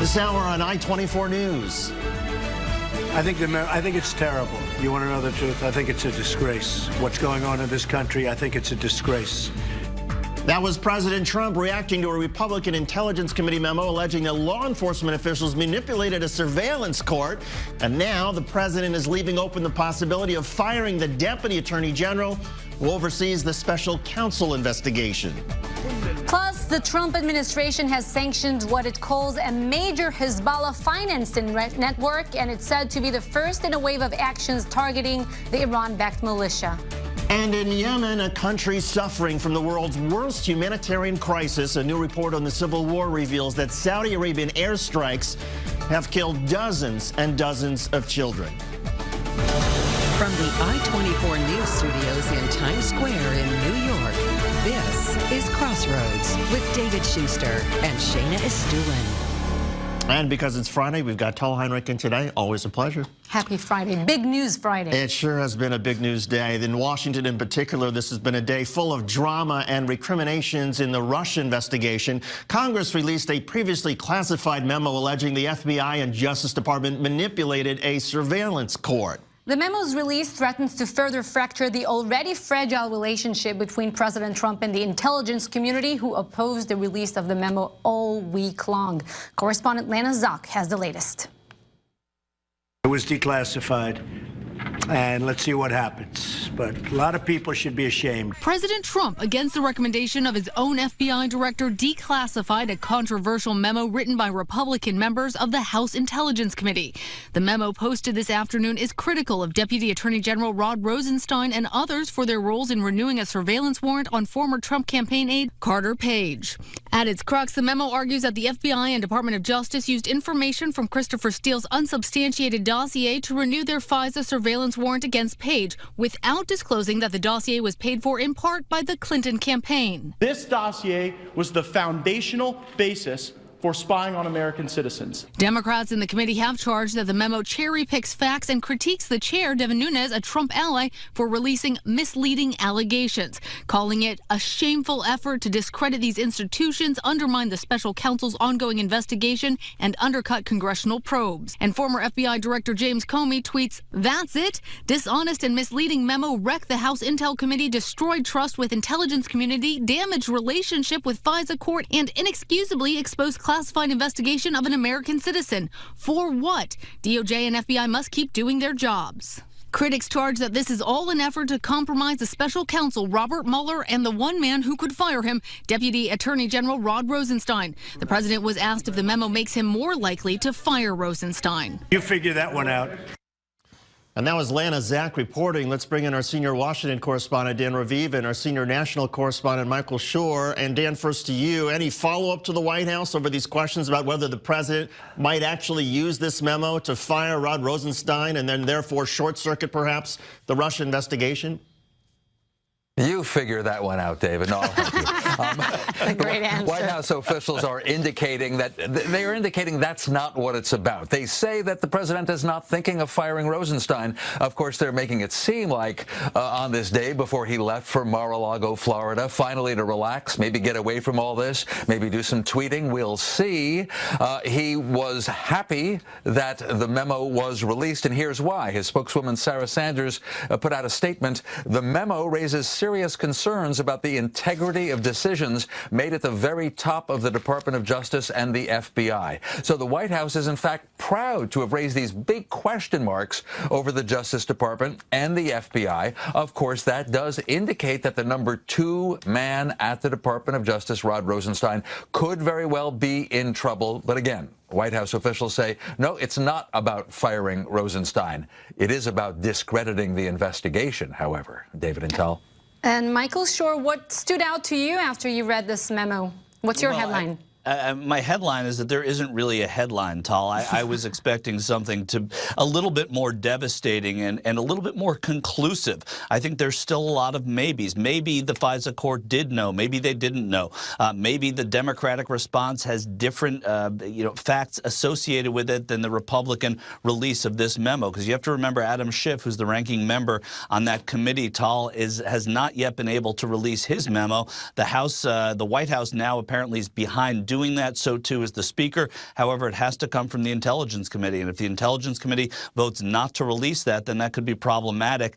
This hour on I-24 News. I think it's terrible. You want to know the truth? I think it's a disgrace. What's going on in this country, I think it's a disgrace. That was President Trump reacting to a Republican Intelligence Committee memo alleging that law enforcement officials manipulated a surveillance court. And now the president is leaving open the possibility of firing the Deputy Attorney General who oversees the special counsel investigation. Plus, the Trump administration has sanctioned what it calls a major Hezbollah financing network, and it's said to be the first in a wave of actions targeting the Iran-backed militia. And in Yemen, a country suffering from the world's worst humanitarian crisis, a new report on the civil war reveals that Saudi Arabian airstrikes have killed dozens and dozens of children. From the I-24 News Studios in Times Square in New York, this is Crossroads with David Schuster and Shayna Estulin. And because it's Friday, we've got Tal Heinrich in today. Always a pleasure. Happy Friday. Big news Friday. It sure has been a big news day. In Washington in particular, this has been a day full of drama and recriminations in the Russia investigation. Congress released a previously classified memo alleging the FBI and Justice Department manipulated a surveillance court. The memo's release threatens to further fracture the already fragile relationship between President Trump and the intelligence community, who opposed the release of the memo all week long. Correspondent Lana Zock has the latest. It was declassified, and let's see what happens. But a lot of people should be ashamed. President Trump, against the recommendation of his own FBI director, declassified a controversial memo written by Republican members of the House Intelligence Committee. The memo posted this afternoon is critical of Deputy Attorney General Rod Rosenstein and others for their roles in renewing a surveillance warrant on former Trump campaign aide Carter Page. At its crux, the memo argues that the FBI and Department of Justice used information from Christopher Steele's unsubstantiated dossier to renew their FISA surveillance warrant against Page without disclosing that the dossier was paid for in part by the Clinton campaign. This dossier was the foundational basis for spying on American citizens. Democrats in the committee have charged that the memo cherry picks facts and critiques the chair, Devin Nunes, a Trump ally, for releasing misleading allegations, calling it a shameful effort to discredit these institutions, undermine the special counsel's ongoing investigation, and undercut congressional probes. And former FBI Director James Comey tweets, "That's it? Dishonest and misleading memo wrecked the House Intel Committee, destroyed trust with intelligence community, damaged relationship with FISA court, and inexcusably exposed classified investigation of an American citizen. For what? DOJ and FBI must keep doing their jobs." Critics charge that this is all an effort to compromise the special counsel Robert Mueller and the one man who could fire him, Deputy Attorney General Rod Rosenstein. The president was asked if the memo makes him more likely to fire Rosenstein. You figure that one out. And that was Lana Zock reporting. Let's bring in our senior Washington correspondent, Dan Raviv, and our senior national correspondent, Michael Shore. And Dan, first to you. Any follow-up to the White House over these questions about whether the president might actually use this memo to fire Rod Rosenstein and then therefore short-circuit, perhaps, the Russia investigation? You figure that one out, David. No, I'll help you. That's a great answer. White House officials are indicating that's not what it's about. They say that the president is not thinking of firing Rosenstein. Of course, they're making it seem like on this day before he left for Mar-a-Lago, Florida, finally to relax, maybe get away from all this, maybe do some tweeting. We'll see. He was happy that the memo was released, and here's why. His spokeswoman, Sarah Sanders, put out a statement. The memo raises serious concerns about the integrity of decisions made at the very top of the Department of Justice and the FBI. So the White House is, in fact, proud to have raised these big question marks over the Justice Department and the FBI. Of course, that does indicate that the number 2 man at the Department of Justice, Rod Rosenstein, could very well be in trouble. But again, White House officials say, no, it's not about firing Rosenstein. It is about discrediting the investigation, however. David and Tal. And Michael Shore, what stood out to you after you read this memo? What's your headline? My headline is that there isn't really a headline, Tal. I was expecting something a little bit more devastating and a little bit more conclusive. I think there's still a lot of maybes. Maybe the FISA court did know. Maybe they didn't know. Maybe the Democratic response has different facts associated with it than the Republican release of this memo. Because you have to remember Adam Schiff, who's the ranking member on that committee, Tal, has not yet been able to release his memo. The White House now apparently is behind doing that. So too is the Speaker. However, it has to come from the Intelligence Committee. And if the Intelligence Committee votes not to release that, then that could be problematic.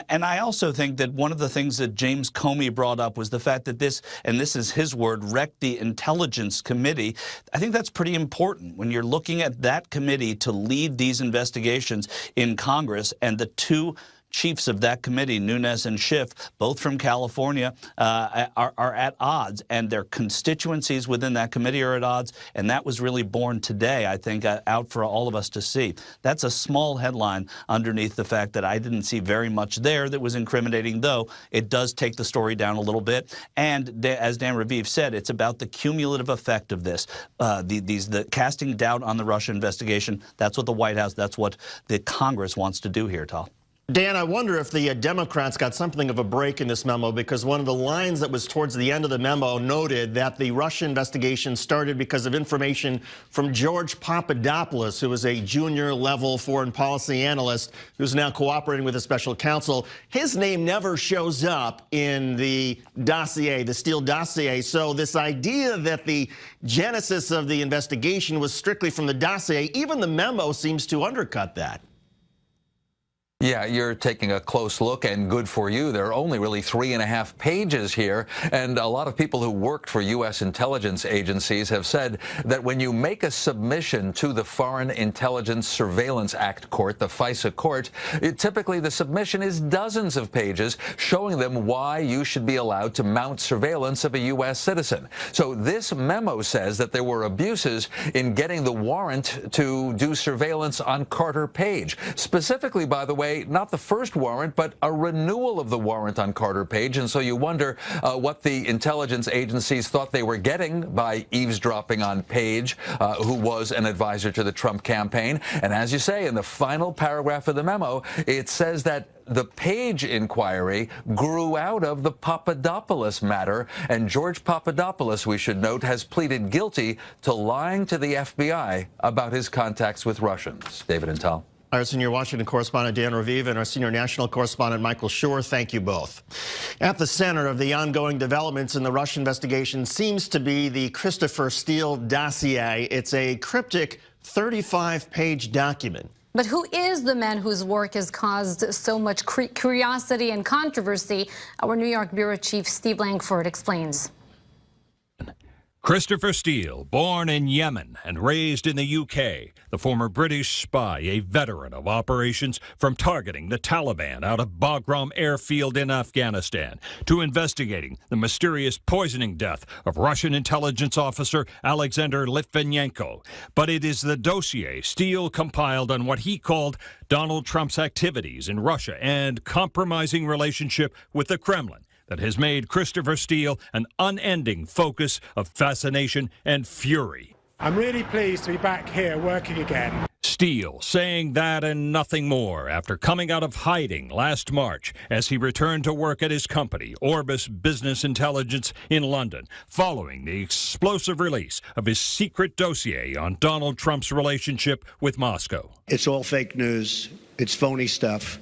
And I also think that one of the things that James Comey brought up was the fact that this, and this is his word, wrecked the Intelligence Committee. I think that's pretty important when you're looking at that committee to lead these investigations in Congress, and the two chiefs of that committee, Nunes and Schiff, both from California, are at odds, and their constituencies within that committee are at odds, and that was really born today, I think, out for all of us to see. That's a small headline underneath the fact that I didn't see very much there that was incriminating, though it does take the story down a little bit. And as Dan Raviv said, it's about the cumulative effect of this, the casting doubt on the Russia investigation. That's what the White House, that's what the Congress wants to do here, Tal. Dan, I wonder if the Democrats got something of a break in this memo, because one of the lines that was towards the end of the memo noted that the Russia investigation started because of information from George Papadopoulos, who is a junior-level foreign policy analyst who's now cooperating with the special counsel. His name never shows up in the dossier, the Steele dossier. So this idea that the genesis of the investigation was strictly from the dossier, even the memo seems to undercut that. Yeah, you're taking a close look, and good for you. There are only really 3.5 pages here, and a lot of people who worked for U.S. intelligence agencies have said that when you make a submission to the Foreign Intelligence Surveillance Act court, the FISA court, typically the submission is dozens of pages showing them why you should be allowed to mount surveillance of a U.S. citizen. So this memo says that there were abuses in getting the warrant to do surveillance on Carter Page. Specifically, by the way, not the first warrant, but a renewal of the warrant on Carter Page. And so you wonder what the intelligence agencies thought they were getting by eavesdropping on Page, who was an advisor to the Trump campaign. And as you say, in the final paragraph of the memo, it says that the Page inquiry grew out of the Papadopoulos matter, and George Papadopoulos, we should note, has pleaded guilty to lying to the FBI about his contacts with Russians. David and Tal. Our senior Washington correspondent Dan Raviv and our senior national correspondent Michael Schur, thank you both. At the center of the ongoing developments in the Russia investigation seems to be the Christopher Steele dossier. It's a cryptic 35-page document. But who is the man whose work has caused so much curiosity and controversy? Our New York bureau chief Steve Langford explains. Christopher Steele, born in Yemen and raised in the UK, the former British spy, a veteran of operations from targeting the Taliban out of Bagram airfield in Afghanistan to investigating the mysterious poisoning death of Russian intelligence officer Alexander Litvinenko. But it is the dossier Steele compiled on what he called Donald Trump's activities in Russia and compromising relationship with the Kremlin that has made Christopher Steele an unending focus of fascination and fury. I'm really pleased to be back here working again. Steele saying that and nothing more after coming out of hiding last March as he returned to work at his company, Orbis Business Intelligence in London, following the explosive release of his secret dossier on Donald Trump's relationship with Moscow. It's all fake news. It's phony stuff.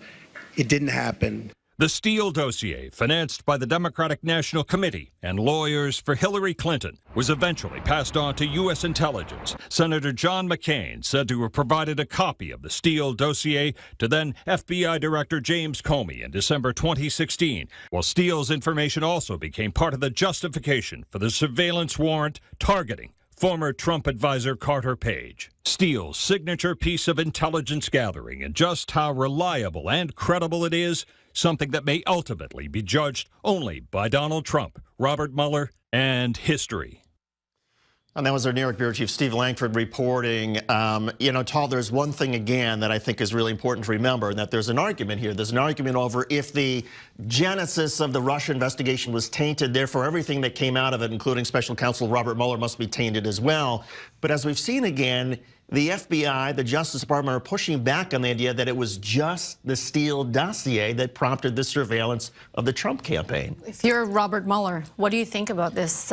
It didn't happen. The Steele dossier, financed by the Democratic National Committee and lawyers for Hillary Clinton, was eventually passed on to U.S. intelligence. Senator John McCain said to have provided a copy of the Steele dossier to then FBI Director James Comey in December 2016, while Steele's information also became part of the justification for the surveillance warrant targeting former Trump advisor Carter Page. Steele's signature piece of intelligence gathering, and just how reliable and credible it is, something that may ultimately be judged only by Donald Trump, Robert Mueller, and history. And that was our New York bureau chief, Steve Langford, reporting. You know, Tal, there's one thing again that I think is really important to remember, and that there's an argument here. There's an argument over if the genesis of the Russia investigation was tainted, therefore everything that came out of it, including special counsel Robert Mueller, must be tainted as well. But as we've seen again, the FBI, the Justice Department, are pushing back on the idea that it was just the Steele dossier that prompted the surveillance of the Trump campaign. If you're Robert Mueller, what do you think about this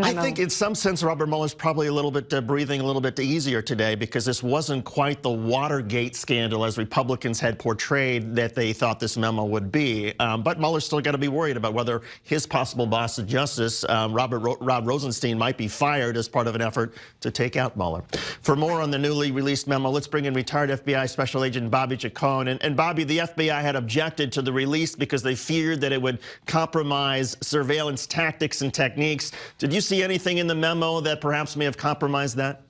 I memo? think in some sense Robert Mueller's probably a little bit breathing a little bit easier today, because this wasn't quite the Watergate scandal as Republicans had portrayed that they thought this memo would be. But Mueller's still got to be worried about whether his possible boss of justice, Rod Rosenstein, might be fired as part of an effort to take out Mueller. For more on the newly released memo, let's bring in retired FBI Special Agent Bobby Chacon. And Bobby, the FBI had objected to the release because they feared that it would compromise surveillance tactics and techniques. Did you see anything in the memo that perhaps may have compromised that?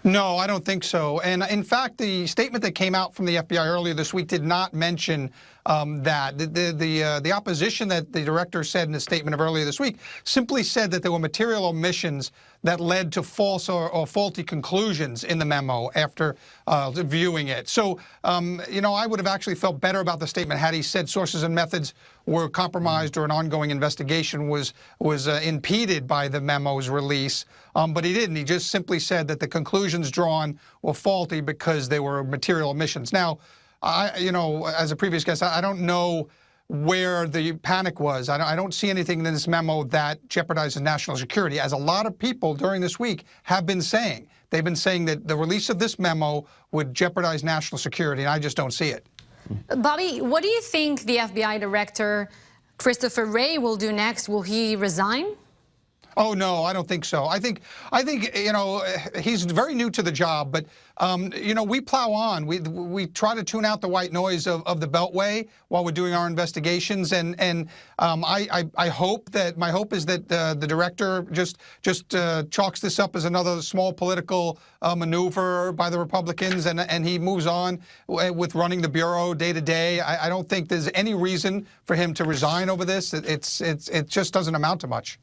No, I don't think so. And in fact, the statement that came out from the FBI earlier this week did not mention that. The opposition that the director said in the statement of earlier this week simply said that there were material omissions that led to false or faulty conclusions in the memo after viewing it. So, you know, I would have actually felt better about the statement had he said sources and methods were compromised or an ongoing investigation was impeded by the memo's release. But he didn't. He just simply said that the conclusions drawn were faulty because they were material omissions. Now, you know, as a previous guest, I don't know where the panic was. I don't see anything in this memo that jeopardizes national security, as a lot of people during this week have been saying. They've been saying that the release of this memo would jeopardize national security, and I just don't see it. Bobby, what do you think the FBI director, Christopher Wray, will do next? Will he resign? Oh, no, I don't think so. I think you know, he's very new to the job, but you know, we plow on. We try to tune out the white noise of the Beltway while we're doing our investigations, and I hope that my hope is that the director just chalks this up as another small political maneuver by the Republicans, and he moves on with running the bureau day to day. I don't think there's any reason for him to resign over this. It just doesn't amount to much.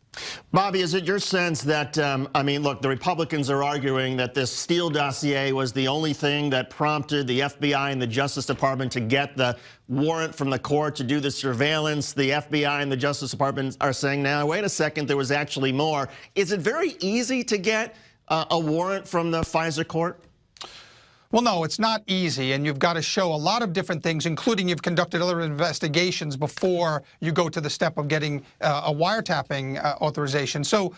Bobby, is it your sense that, I mean, look, the Republicans are arguing that this Steele dossier was the only thing that prompted the FBI and the Justice Department to get the warrant from the court to do the surveillance. The FBI and the Justice Department are saying, now, wait a second, there was actually more. Is it very easy to get a warrant from the FISA court? Well, no, it's not easy, and you've got to show a lot of different things, including you've conducted other investigations before you go to the step of getting a wiretapping authorization. So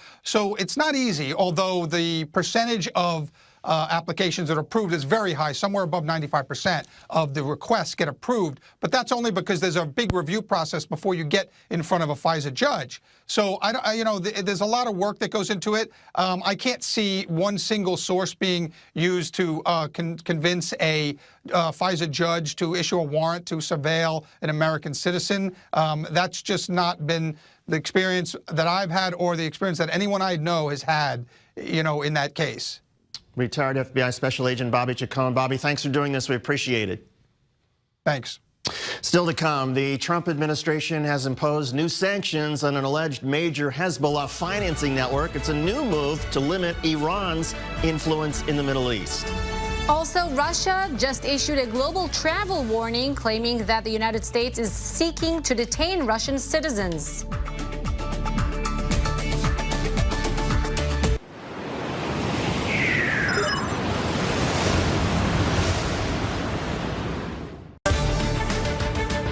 it's not easy, although the percentage of applications that are approved is very high. Somewhere above 95% of the requests get approved, but that's only because there's a big review process before you get in front of a FISA judge. So, you know, there's a lot of work that goes into it. I can't see one single source being used to convince a FISA judge to issue a warrant to surveil an American citizen. That's just not been the experience that I've had or the experience that anyone I know has had, you know, in that case. Retired FBI Special Agent Bobby Chacon. Bobby, thanks for doing this. We appreciate it. Thanks. Still to come, the Trump administration has imposed new sanctions on an alleged major Hezbollah financing network. It's a new move to limit Iran's influence in the Middle East. Also, Russia just issued a global travel warning claiming that the United States is seeking to detain Russian citizens.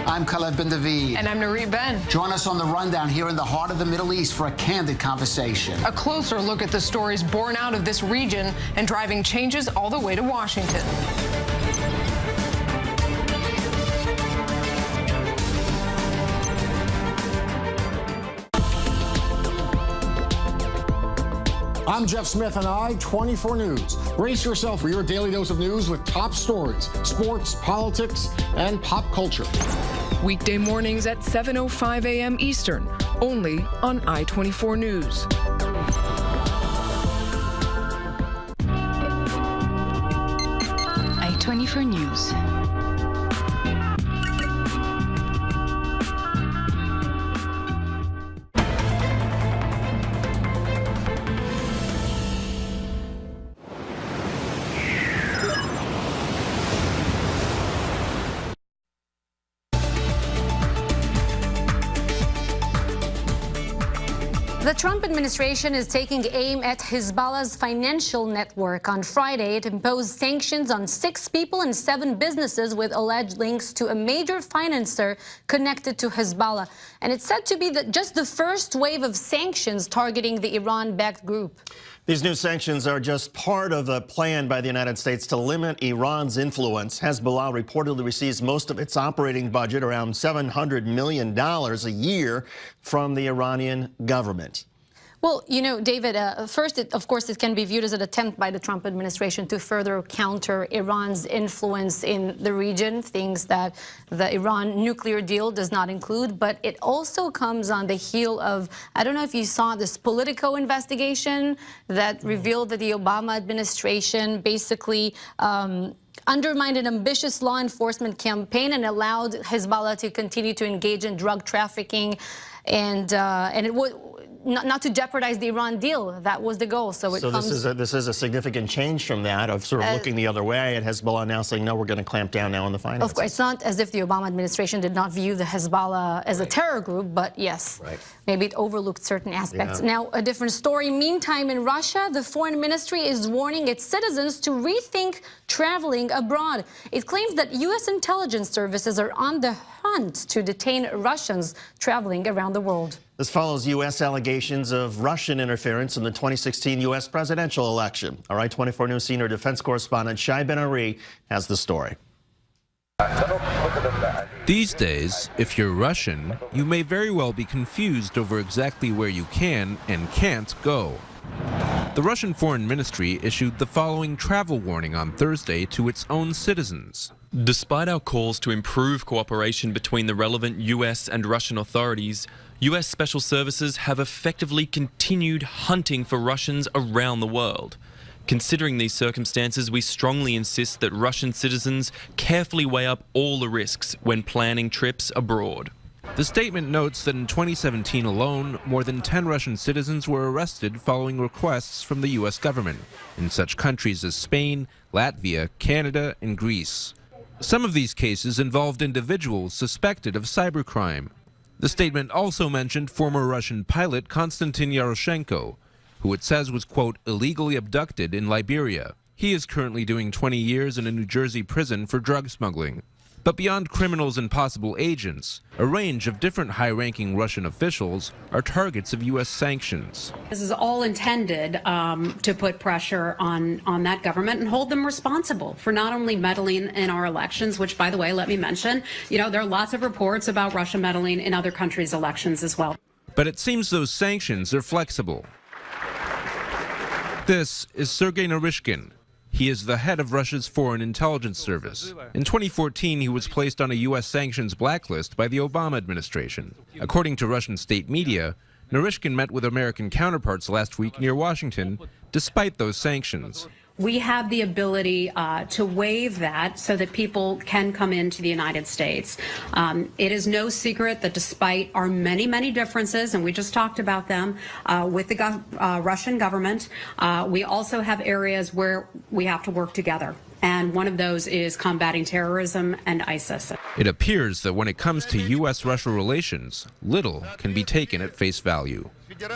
I'm Khaled bin David. And I'm Nareet Ben. Join us on The Rundown here in the heart of the Middle East for a candid conversation. A closer look at the stories born out of this region and driving changes all the way to Washington. I'm Jeff Smith and I-24 News. Brace yourself for your daily dose of news with top stories, sports, politics, and pop culture. Weekday mornings at 7:05 a.m. Eastern, only on I-24 News. I-24 News. The Trump administration is taking aim at Hezbollah's financial network. On Friday, it imposed sanctions on 6 people and 7 businesses with alleged links to a major financer connected to Hezbollah. And it's said to be just the first wave of sanctions targeting the Iran-backed group. These new sanctions are just part of a plan by the United States to limit Iran's influence. Hezbollah reportedly receives most of its operating budget, around $700 million a year, from the Iranian government. Well, you know, David, first, of course, it can be viewed as an attempt by the Trump administration to further counter Iran's influence in the region, things that the Iran nuclear deal does not include. But it also comes on the heel of, I don't know if you saw this Politico investigation that revealed that the Obama administration basically undermined an ambitious law enforcement campaign and allowed Hezbollah to continue to engage in drug trafficking, and it would not to jeopardize the Iran deal. That was the goal. So this is a significant change from that, of sort of looking the other way, and Hezbollah now saying, no, we're going to clamp down now on the finances. Of course, it's not as if the Obama administration did not view the Hezbollah as a terror group, but yes, maybe it overlooked certain aspects. Now, a different story. Meantime, in Russia, the foreign ministry is warning its citizens to rethink traveling abroad. It claims that U.S. intelligence services are on the hunt to detain Russians traveling around the world. This follows U.S. allegations of Russian interference in the 2016 U.S. presidential election. Our I-24 News senior defense correspondent Shai Ben-Ari has the story. These days, if you're Russian, you may very well be confused over exactly where you can and can't go. The Russian Foreign Ministry issued the following travel warning on Thursday to its own citizens. Despite our calls to improve cooperation between the relevant U.S. and Russian authorities, U.S. Special Services have effectively continued hunting for Russians around the world. Considering these circumstances, we strongly insist that Russian citizens carefully weigh up all the risks when planning trips abroad. The statement notes that in 2017 alone, more than 10 Russian citizens were arrested following requests from the U.S. government in such countries as Spain, Latvia, Canada, and Greece. Some of these cases involved individuals suspected of cybercrime. The statement also mentioned former Russian pilot Konstantin Yaroshenko, who it says was, quote, illegally abducted in Liberia. He is currently doing 20 years in a New Jersey prison for drug smuggling. But beyond criminals and possible agents, a range of different high-ranking Russian officials are targets of U.S. sanctions. This is all intended to put pressure on that government and hold them responsible for not only meddling in our elections, which, by the way, let me mention, there are lots of reports about Russia meddling in other countries' elections as well. But it seems those sanctions are flexible. This is Sergei Naryshkin. He is the head of Russia's Foreign Intelligence Service. In 2014, he was placed on a U.S. sanctions blacklist by the Obama administration. According to Russian state media, Naryshkin met with American counterparts last week near Washington, despite those sanctions. We have the ability to waive that so that people can come into the United States. It is no secret that despite our many, many differences, and we just talked about them, with the Russian government, we also have areas where we have to work together. And one of those is combating terrorism and ISIS. It appears that when it comes to U.S.-Russia relations, little can be taken at face value.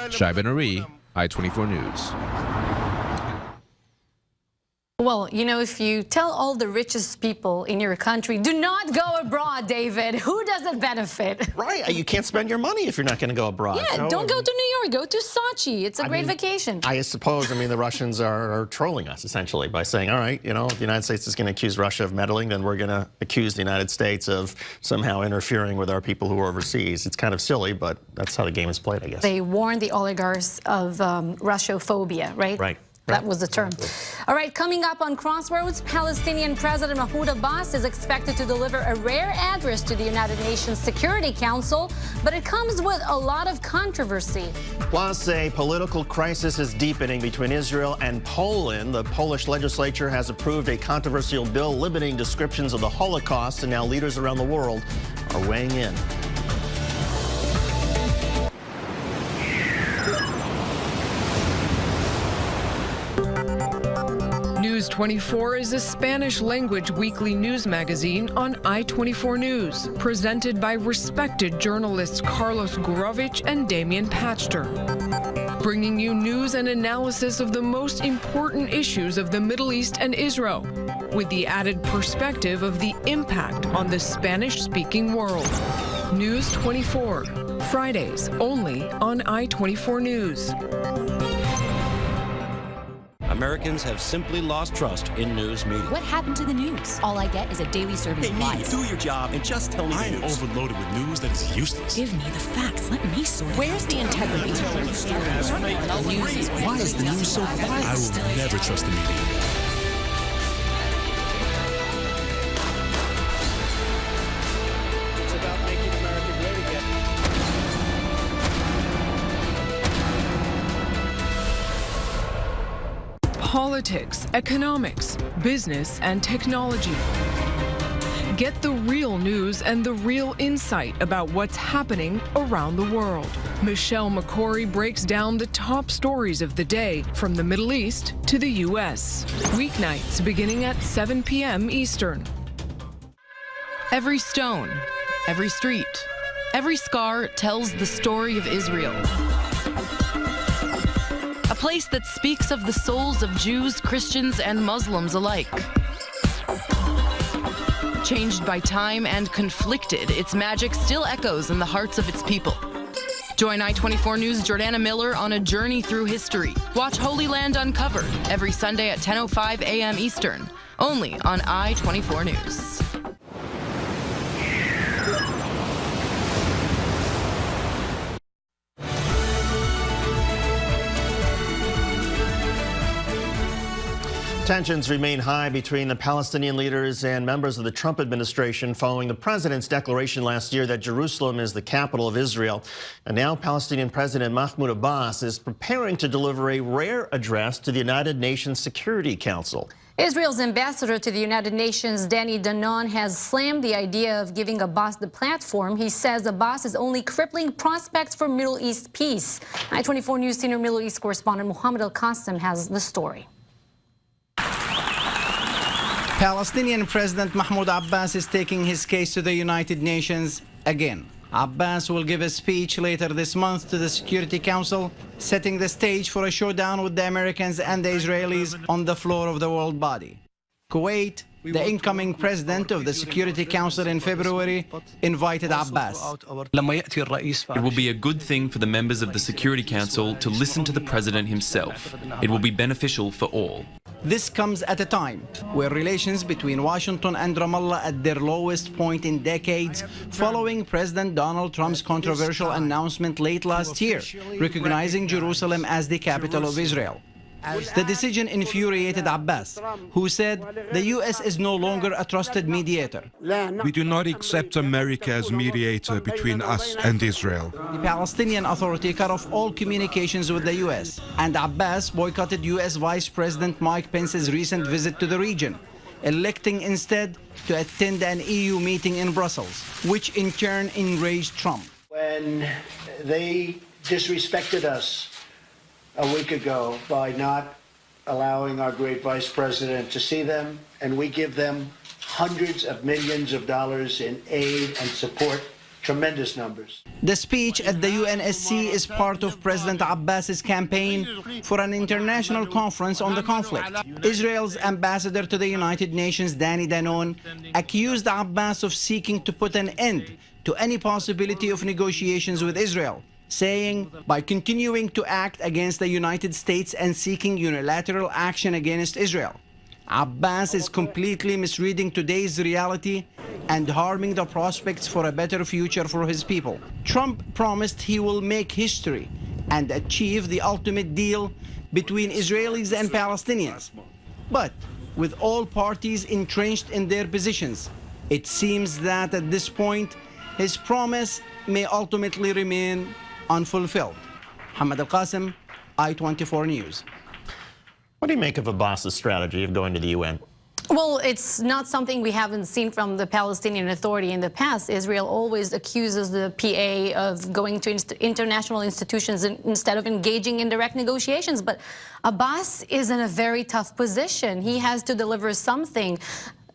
Shai Ben-Ari, I-24 News. Well, if you tell all the richest people in your country, do not go abroad, David, who does it benefit? Right. You can't spend your money if you're not going to go abroad. Yeah, don't go to New York. Go to Sochi. It's a great vacation. I suppose, the Russians are trolling us, essentially, by saying, all right, if the United States is going to accuse Russia of meddling, then we're going to accuse the United States of somehow interfering with our people who are overseas. It's kind of silly, but that's how the game is played, I guess. They warned the oligarchs of Russophobia, right? Right. That was the term. All right, coming up on Crossroads, Palestinian President Mahmoud Abbas is expected to deliver a rare address to the United Nations Security Council, but it comes with a lot of controversy. Plus, a political crisis is deepening between Israel and Poland. The Polish legislature has approved a controversial bill limiting descriptions of the Holocaust, and now leaders around the world are weighing in. News 24 is a Spanish-language weekly news magazine on I-24 News, presented by respected journalists Carlos Gurovich and Damian Pachter. bringing you news and analysis of the most important issues of the Middle East and Israel, with the added perspective of the impact on the Spanish-speaking world. News 24, Fridays only on I-24 News. Americans have simply lost trust in news media. What happened to the news? All I get is a daily serving of lies. Do your job and just tell me the news. I am overloaded with news that is useless. Give me the facts. Let me sort it. Where's the integrity? Why is the news so biased? I will never trust the media. Politics, economics, business, and technology. Get the real news and the real insight about what's happening around the world. Michelle McCory breaks down the top stories of the day from the Middle East to the U.S. Weeknights beginning at 7 p.m. Eastern. Every stone, every street, every scar tells the story of Israel. A place that speaks of the souls of Jews, Christians, and Muslims alike. Changed by time and conflicted, its magic still echoes in the hearts of its people. Join I-24 News' Jordana Miller on a journey through history. Watch Holy Land Uncovered every Sunday at 10:05 a.m. Eastern, only on I-24 News. Tensions remain high between the Palestinian leaders and members of the Trump administration following the president's declaration last year that Jerusalem is the capital of Israel. And now Palestinian President Mahmoud Abbas is preparing to deliver a rare address to the United Nations Security Council. Israel's ambassador to the United Nations, Danny Danon, has slammed the idea of giving Abbas the platform. He says Abbas is only crippling prospects for Middle East peace. I-24 News senior Middle East correspondent Mohammed Al-Qasim has the story. Palestinian President Mahmoud Abbas is taking his case to the United Nations again. Abbas will give a speech later this month to the Security Council, setting the stage for a showdown with the Americans and the Israelis on the floor of the world body. Kuwait, the incoming president of the Security Council in February, invited Abbas. It will be a good thing for the members of the Security Council to listen to the president himself. It will be beneficial for all. This comes at a time where relations between Washington and Ramallah at their lowest point in decades, following President Donald Trump's controversial announcement late last year, recognizing Jerusalem as the capital of Israel. The decision infuriated Abbas, who said the U.S. is no longer a trusted mediator. We do not accept America as mediator between us and Israel. The Palestinian Authority cut off all communications with the U.S., and Abbas boycotted U.S. Vice President Mike Pence's recent visit to the region, electing instead to attend an EU meeting in Brussels, which in turn enraged Trump. When they disrespected us a week ago by not allowing our great vice president to see them, and we give them hundreds of millions of dollars in aid and support, tremendous numbers. The speech at the UNSC is part of President Abbas's campaign for an international conference on the conflict. Israel's ambassador to the United Nations, Danny Danon, accused Abbas of seeking to put an end to any possibility of negotiations with Israel, saying, by continuing to act against the United States and seeking unilateral action against Israel, Abbas is completely misreading today's reality and harming the prospects for a better future for his people. Trump promised he will make history and achieve the ultimate deal between Israelis and Palestinians. But with all parties entrenched in their positions, it seems that at this point, his promise may ultimately remain unfulfilled. Mohammed Al-Qasim, I-24 News. What do you make of Abbas's strategy of going to the UN? Well, it's not something we haven't seen from the Palestinian Authority in the past. Israel always accuses the PA of going to international institutions instead of engaging in direct negotiations. But Abbas is in a very tough position. He has to deliver something.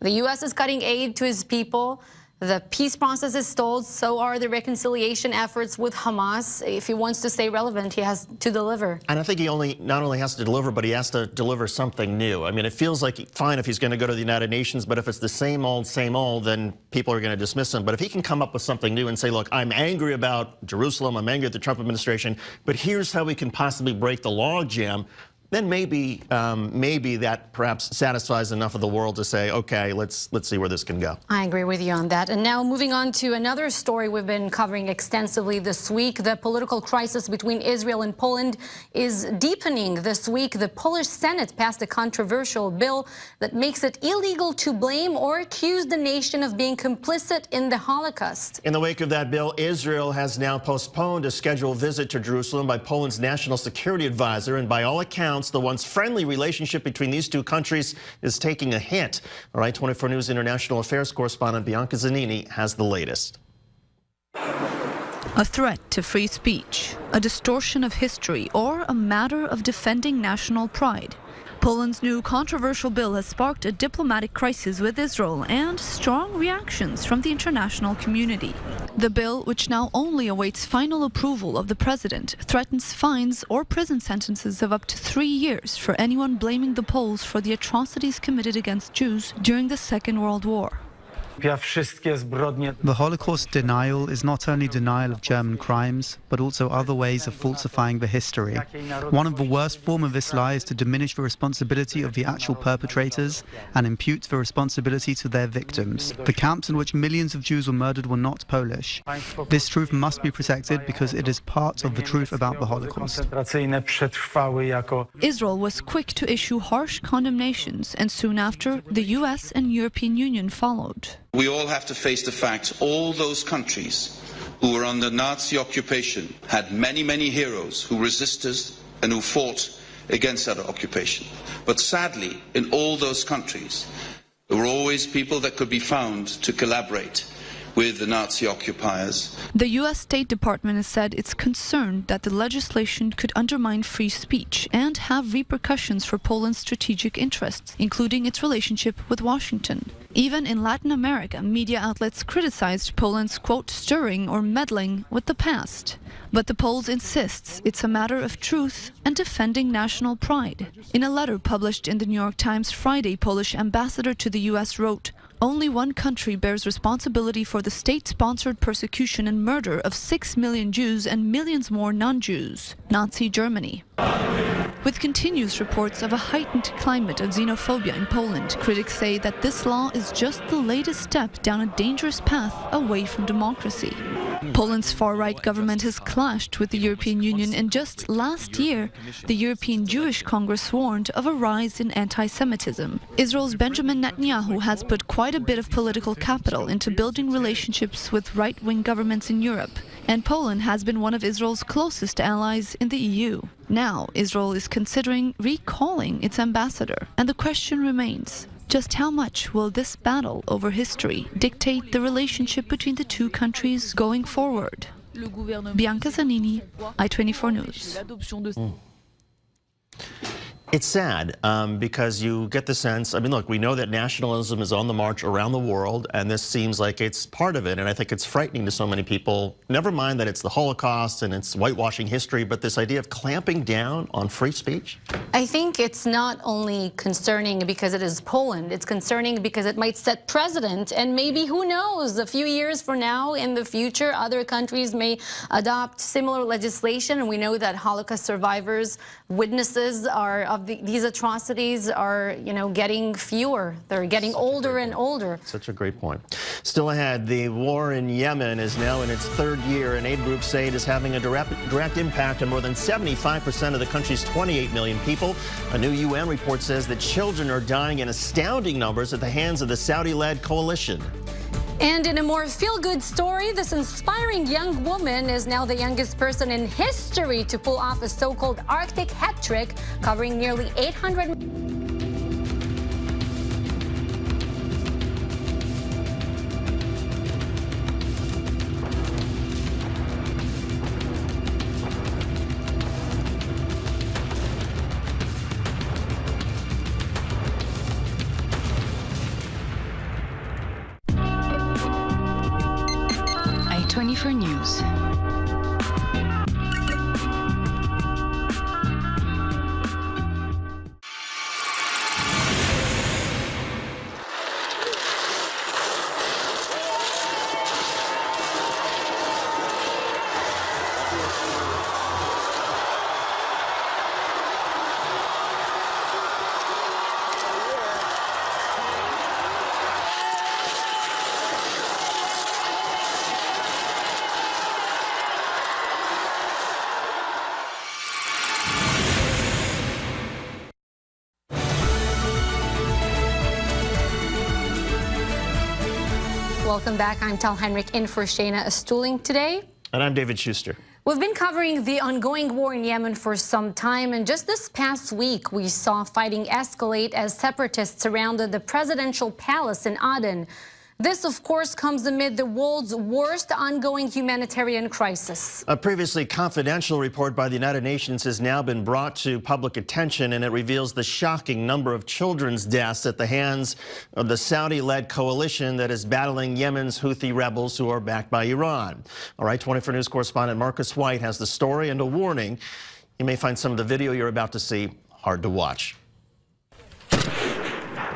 The U.S. is cutting aid to his people. The peace process is stalled, so are the reconciliation efforts with Hamas. If he wants to stay relevant, he has to deliver. And I think he not only has to deliver, but he has to deliver something new. I mean, it feels like fine if he's going to go to the United Nations, but if it's the same old, then people are going to dismiss him. But if he can come up with something new and say, look, I'm angry about Jerusalem, I'm angry at the Trump administration, but here's how we can possibly break the logjam, then maybe that perhaps satisfies enough of the world to say, okay, let's see where this can go. I agree with you on that. And now moving on to another story we've been covering extensively this week. The political crisis between Israel and Poland is deepening this week. The Polish Senate passed a controversial bill that makes it illegal to blame or accuse the nation of being complicit in the Holocaust. In the wake of that bill, Israel has now postponed a scheduled visit to Jerusalem by Poland's national security advisor, and by all accounts, the once friendly relationship between these two countries is taking a hit. All right, 24 News international affairs correspondent Bianca Zanini has the latest. A threat to free speech, a distortion of history, or a matter of defending national pride. Poland's new controversial bill has sparked a diplomatic crisis with Israel and strong reactions from the international community. The bill, which now only awaits final approval of the president, threatens fines or prison sentences of up to 3 years for anyone blaming the Poles for the atrocities committed against Jews during the Second World War. The Holocaust denial is not only denial of German crimes, but also other ways of falsifying the history. One of the worst forms of this lie is to diminish the responsibility of the actual perpetrators and impute the responsibility to their victims. The camps in which millions of Jews were murdered were not Polish. This truth must be protected because it is part of the truth about the Holocaust. Israel was quick to issue harsh condemnations, and soon after, the US and European Union followed. We all have to face the fact all those countries who were under Nazi occupation had many, many heroes who resisted and who fought against that occupation. But sadly, in all those countries, there were always people that could be found to collaborate with the Nazi occupiers. The U.S. State Department has said it's concerned that the legislation could undermine free speech and have repercussions for Poland's strategic interests, including its relationship with Washington. Even in Latin America, media outlets criticized Poland's, quote, stirring or meddling with the past. But the Poles insists it's a matter of truth and defending national pride. In a letter published in the New York Times Friday, Polish ambassador to the U.S. wrote, "Only one country bears responsibility for the state-sponsored persecution and murder of 6 million Jews and millions more non-Jews, Nazi Germany." With continuous reports of a heightened climate of xenophobia in Poland, critics say that this law is just the latest step down a dangerous path away from democracy. Poland's far-right government has clashed with the European Union, and just last year, the European Jewish Congress warned of a rise in anti-Semitism. Israel's Benjamin Netanyahu has put quite a bit of political capital into building relationships with right-wing governments in Europe, and Poland has been one of Israel's closest allies in the EU. Now, Israel is considering recalling its ambassador, and the question remains, just how much will this battle over history dictate the relationship between the two countries going forward? Bianca Zanini, I-24 News. It's sad because you get the sense, I mean, look, we know that nationalism is on the march around the world, and this seems like it's part of it, and I think it's frightening to so many people. Never mind that it's the Holocaust and it's whitewashing history, but this idea of clamping down on free speech? I think it's not only concerning because it is Poland, it's concerning because it might set precedent, and maybe, who knows, a few years from now, in the future, other countries may adopt similar legislation, and we know that Holocaust survivors, witnesses of these atrocities are, getting fewer. They're getting older and older. Such a great point. Still ahead, the war in Yemen is now in its third year, and aid groups say it is having a direct impact on more than 75% of the country's 28 million people. A new UN report says that children are dying in astounding numbers at the hands of the Saudi-led coalition. And in a more feel-good story, this inspiring young woman is now the youngest person in history to pull off a so-called Arctic hat trick, covering nearly 800... I-24 News. Welcome back. I'm Tal Heinrich in for Shayna Estuling today. And I'm David Schuster. We've been covering the ongoing war in Yemen for some time, and just this past week we saw fighting escalate as separatists surrounded the presidential palace in Aden. This, of course, comes amid the world's worst ongoing humanitarian crisis. A previously confidential report by the United Nations has now been brought to public attention, and it reveals the shocking number of children's deaths at the hands of the Saudi-led coalition that is battling Yemen's Houthi rebels who are backed by Iran. All right, 24 News correspondent Marcus White has the story and a warning. You may find some of the video you're about to see hard to watch.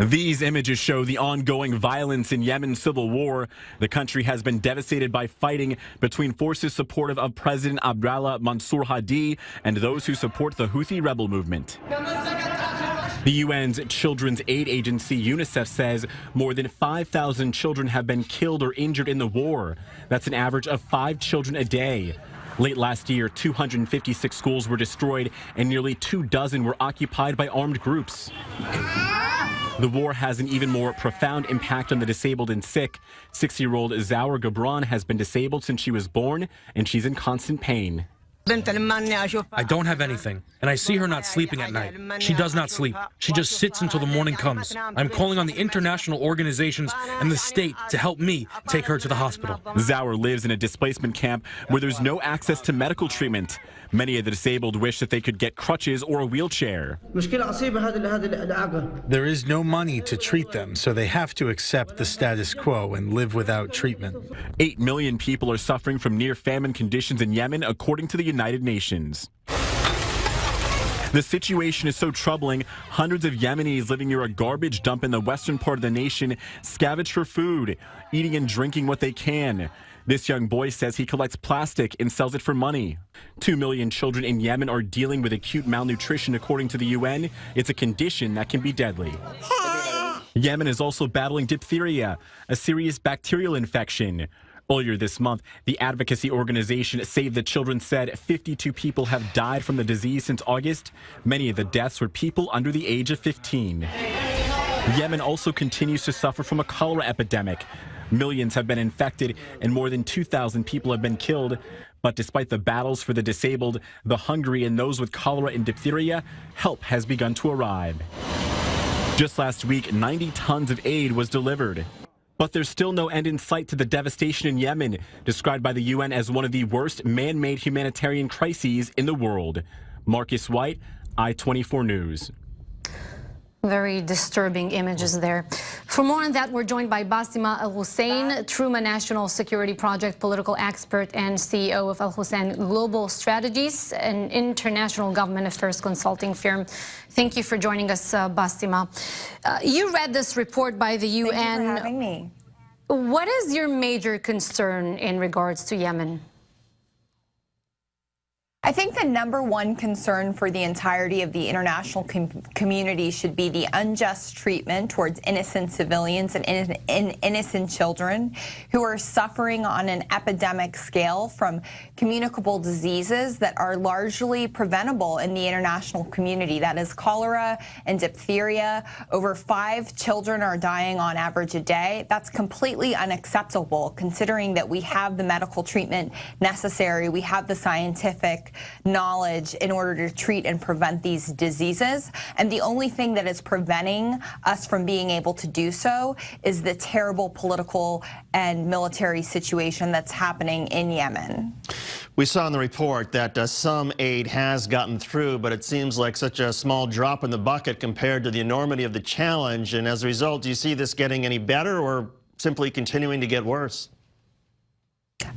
These images show the ongoing violence in Yemen's civil war. The country has been devastated by fighting between forces supportive of President Abdallah Mansour Hadi and those who support the Houthi rebel movement. The UN's Children's Aid Agency, UNICEF, says more than 5,000 children have been killed or injured in the war. That's an average of 5 children a day. Late last year, 256 schools were destroyed and nearly 24 were occupied by armed groups. The war has an even more profound impact on the disabled and sick. 6-year-old Zawar Gabran has been disabled since she was born, and she's in constant pain. I don't have anything, and I see her not sleeping at night. She does not sleep. She just sits until the morning comes. I'm calling on the international organizations and the state to help me take her to the hospital. Zawar lives in a displacement camp where there's no access to medical treatment. Many of the disabled wish that they could get crutches or a wheelchair. There is no money to treat them, so they have to accept the status quo and live without treatment. 8 million people are suffering from near-famine conditions in Yemen, according to the United Nations. The situation is so troubling, hundreds of Yemenis living near a garbage dump in the western part of the nation scavenge for food, eating and drinking what they can. This young boy says he collects plastic and sells it for money. 2 million children in Yemen are dealing with acute malnutrition, according to the UN. It's a condition that can be deadly. Yemen is also battling diphtheria, a serious bacterial infection. Earlier this month, the advocacy organization Save the Children said 52 people have died from the disease since August. Many of the deaths were people under the age of 15. Yemen also continues to suffer from a cholera epidemic. Millions have been infected and more than 2,000 people have been killed. But despite the battles for the disabled, the hungry, and those with cholera and diphtheria, help has begun to arrive. Just last week, 90 tons of aid was delivered. But there's still no end in sight to the devastation in Yemen, described by the UN as one of the worst man-made humanitarian crises in the world. Marcus White, I-24 News. Very disturbing images there. For more on that, we're joined by Basima Al-Hussein, Truma National Security Project political expert and CEO of Al-Hussein Global Strategies, an international government affairs consulting firm. Thank you for joining us, Basima. You read this report by the UN. Thank you for having me. What is your major concern in regards to Yemen? I think the #1 concern for the entirety of the international community should be the unjust treatment towards innocent civilians and innocent children who are suffering on an epidemic scale from communicable diseases that are largely preventable in the international community. That is cholera and diphtheria. Over 5 children are dying on average a day. That's completely unacceptable considering that we have the medical treatment necessary. We have the scientific knowledge in order to treat and prevent these diseases. And the only thing that is preventing us from being able to do so is the terrible political and military situation that's happening in Yemen. We saw in the report that some aid has gotten through, but it seems like such a small drop in the bucket compared to the enormity of the challenge. And as a result, do you see this getting any better or simply continuing to get worse?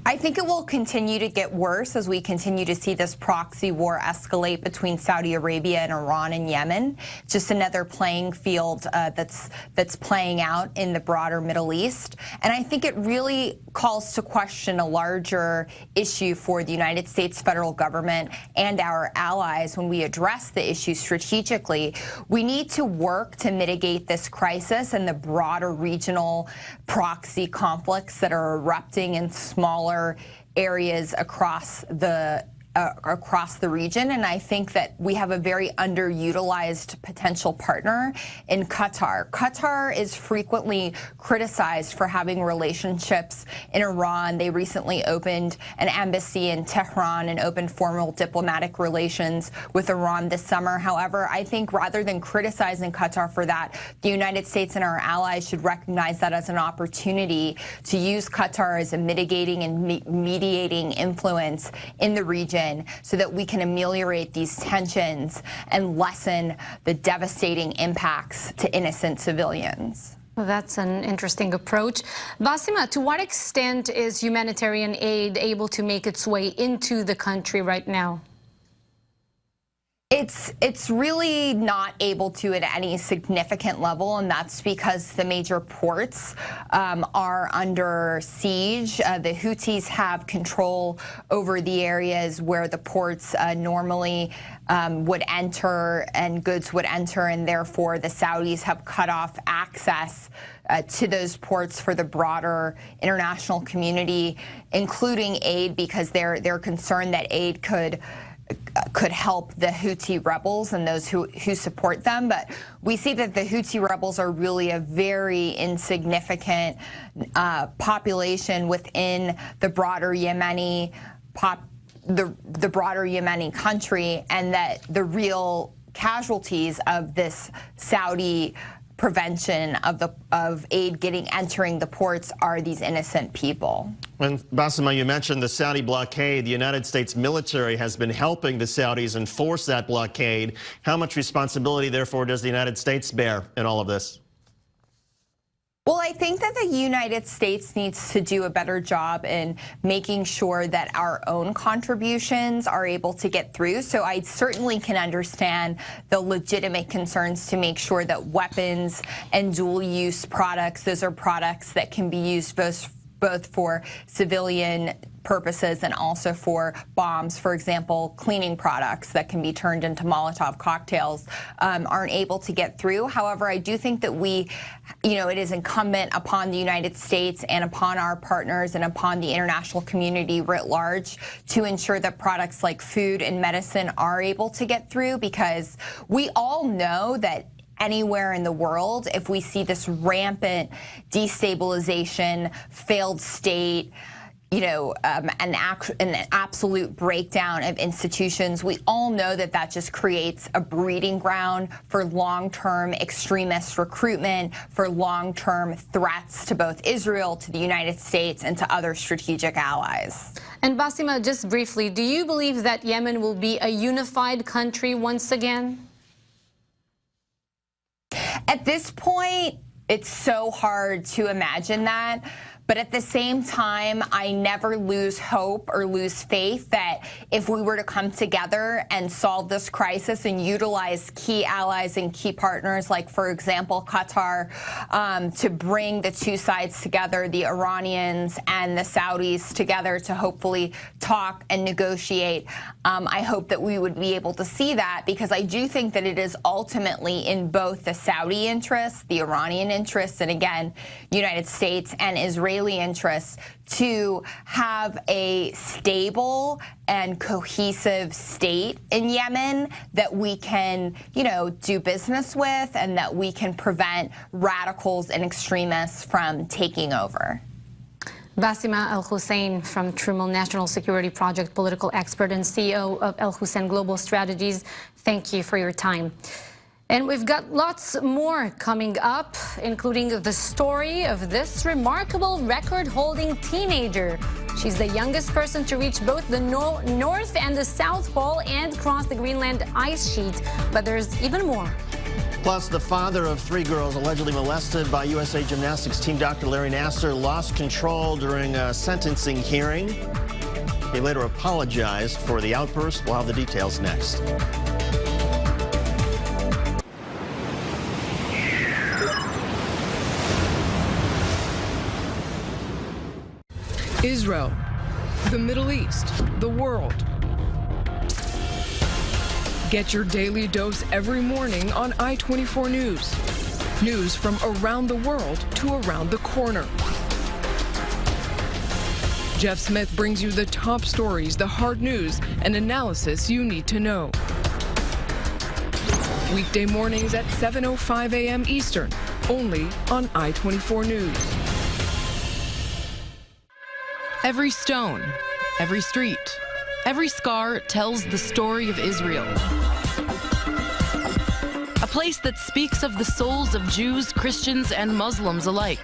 I think it will continue to get worse as we continue to see this proxy war escalate between Saudi Arabia and Iran and Yemen. Just another playing field that's playing out in the broader Middle East. And I think it really calls to question a larger issue for the United States federal government and our allies when we address the issue strategically. We need to work to mitigate this crisis and the broader regional proxy conflicts that are erupting in smaller areas across the region. And I think that we have a very underutilized potential partner in Qatar. Qatar is frequently criticized for having relationships in Iran. They recently opened an embassy in Tehran and opened formal diplomatic relations with Iran this summer. However, I think rather than criticizing Qatar for that, the United States and our allies should recognize that as an opportunity to use Qatar as a mitigating and mediating influence in the region, so that we can ameliorate these tensions and lessen the devastating impacts to innocent civilians. Well, that's an interesting approach. Basima, to what extent is humanitarian aid able to make its way into the country right now? It's really not able to at any significant level, and that's because the major ports are under siege. The Houthis have control over the areas where the ports normally would enter and goods would enter, and therefore the Saudis have cut off access to those ports for the broader international community, including aid, because they're concerned that aid could help the Houthi rebels and those who support them. But we see that the Houthi rebels are really a very insignificant population within the broader Yemeni the broader Yemeni country, and that the real casualties of this Saudi prevention of aid entering the ports are these innocent people. And Basima, you mentioned the Saudi blockade. The United States military has been helping the Saudis enforce that blockade. How much responsibility, therefore, does the United States bear in all of this? Well, I think that the United States needs to do a better job in making sure that our own contributions are able to get through. So I certainly can understand the legitimate concerns to make sure that weapons and dual-use products, those are products that can be used both for civilian purposes and also for bombs, for example, cleaning products that can be turned into Molotov cocktails, aren't able to get through. However, I do think that it is incumbent upon the United States and upon our partners and upon the international community writ large to ensure that products like food and medicine are able to get through, because we all know that anywhere in the world, if we see this rampant destabilization, failed state, an absolute breakdown of institutions, we all know that that just creates a breeding ground for long-term extremist recruitment, for long-term threats to both Israel, to the United States, and to other strategic allies. And Basima, just briefly, do you believe that Yemen will be a unified country once again? At this point, it's so hard to imagine that. But at the same time, I never lose hope or lose faith that if we were to come together and solve this crisis and utilize key allies and key partners, like, for example, Qatar, to bring the two sides together, the Iranians and the Saudis together, to hopefully talk and negotiate, I hope that we would be able to see that, because I do think that it is ultimately in both the Saudi interests, the Iranian interests, and again, United States and Israeli interests to have a stable and cohesive state in Yemen that we can, do business with, and that we can prevent radicals and extremists from taking over. Basima Al-Hussein from Trumel National Security Project political expert and CEO of Al-Hussein Global Strategies, thank you for your time. And we've got lots more coming up, including the story of this remarkable record-holding teenager. She's the youngest person to reach both the North and the South Pole and cross the Greenland ice sheet. But there's even more. Plus, the father of 3 girls allegedly molested by USA Gymnastics team Dr. Larry Nassar lost control during a sentencing hearing. He later apologized for the outburst. We'll have the details next. Israel, the Middle East, the world. Get your daily dose every morning on I-24 News. News from around the world to around the corner. Jeff Smith brings you the top stories, the hard news, and analysis you need to know. Weekday mornings at 7:05 a.m. Eastern, only on I-24 News. Every stone, every street, every scar tells the story of Israel. A place that speaks of the souls of Jews, Christians, and Muslims alike.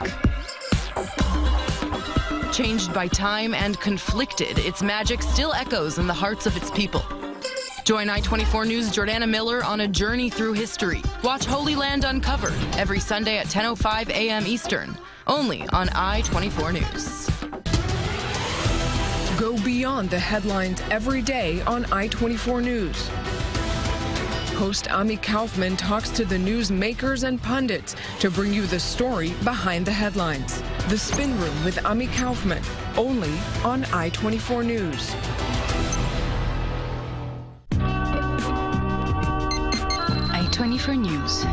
Changed by time and conflicted, its magic still echoes in the hearts of its people. Join I-24 News' Jordana Miller on a journey through history. Watch Holy Land Uncovered every Sunday at 10:05 a.m. Eastern, only on I-24 News. Go beyond the headlines every day on I-24 News. Host Ami Kaufman talks to the news makers and pundits to bring you the story behind the headlines. The Spin Room with Ami Kaufman, only on I-24 News. I-24 News.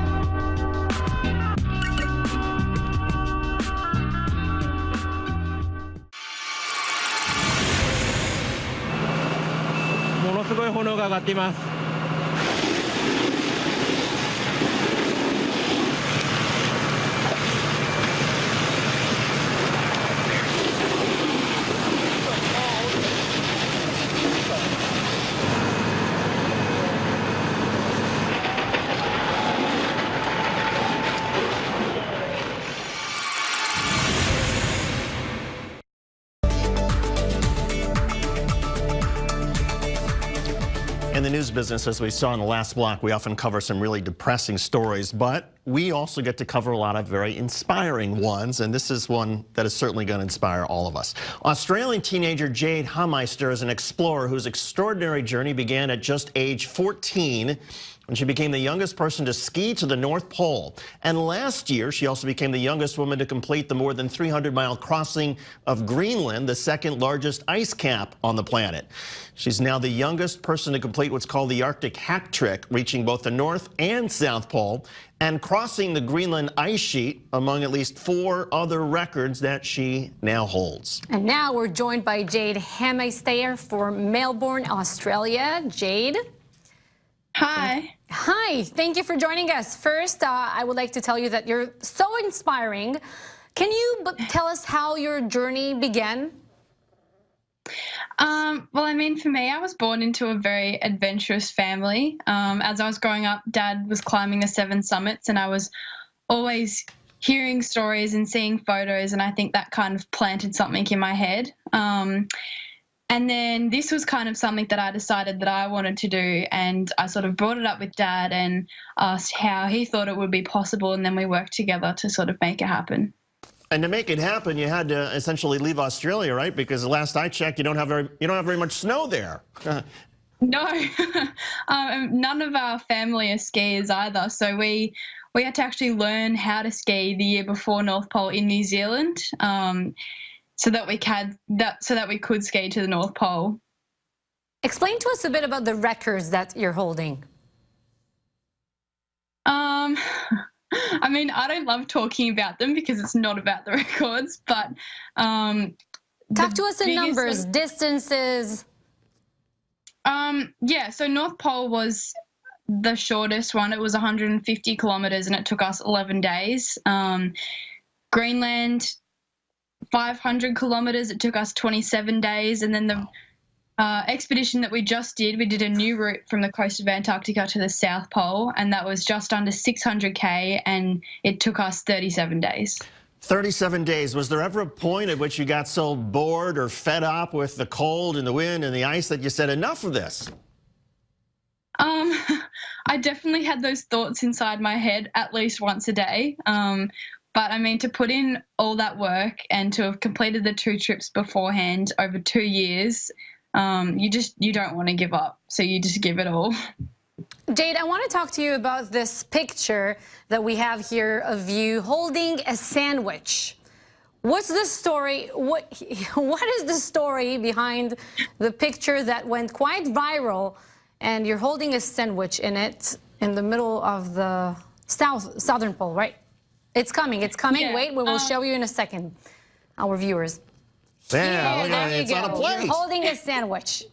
In the news business, as we saw in the last block, we often cover some really depressing stories, but we also get to cover a lot of very inspiring ones, and this is one that is certainly going to inspire all of us. Australian teenager Jade Hameister is an explorer whose extraordinary journey began at just age 14 when she became the youngest person to ski to the North Pole. And last year, she also became the youngest woman to complete the more than 300-mile crossing of Greenland, the second largest ice cap on the planet. She's now the youngest person to complete what's called the Arctic Hack Trick, reaching both the North and South Pole and crossing the Greenland ice sheet, among at least 4 other records that she now holds. And now we're joined by Jade Hameister from Melbourne, Australia. Jade? Hi. Hi, thank you for joining us. First, I would like to tell you that you're so inspiring. Can you tell us how your journey began? Well, I mean, for me, I was born into a very adventurous family. As I was growing up, Dad was climbing the 7 summits, and I was always hearing stories and seeing photos, and I think that kind of planted something in my head. And then this was kind of something that I decided that I wanted to do, and I sort of brought it up with Dad and asked how he thought it would be possible, and then we worked together to sort of make it happen. And to make it happen, you had to essentially leave Australia, right? Because the last I checked, you don't have very much snow there. No, none of our family are skiers either. So we had to actually learn how to ski the year before North Pole in New Zealand, so that we could ski to the North Pole. Explain to us a bit about the records that you're holding. I mean, I don't love talking about them because it's not about the records, but talk to us in numbers, distances. Yeah, so North Pole was the shortest one. It was 150 kilometers and it took us 11 days. Greenland, 500 kilometers, it took us 27 days. And then the expedition that we just did, we did a new route from the coast of Antarctica to the South Pole, and that was just under 600K, and it took us 37 days. 37 days. Was there ever a point at which you got so bored or fed up with the cold and the wind and the ice that you said, enough of this? I definitely had those thoughts inside my head at least once a day. But I mean, to put in all that work and to have completed the 2 trips beforehand over 2 years, you don't want to give up. So you just give it all. Jade, I want to talk to you about this picture that we have here of you holding a sandwich. What's the story? What is the story behind the picture that went quite viral, and you're holding a sandwich in it in the middle of the southern pole, right? It's coming. It's coming. Yeah. Wait, we will show you in a second, our viewers. Yeah, look at there it. you It's go. on a plate. You're holding a sandwich.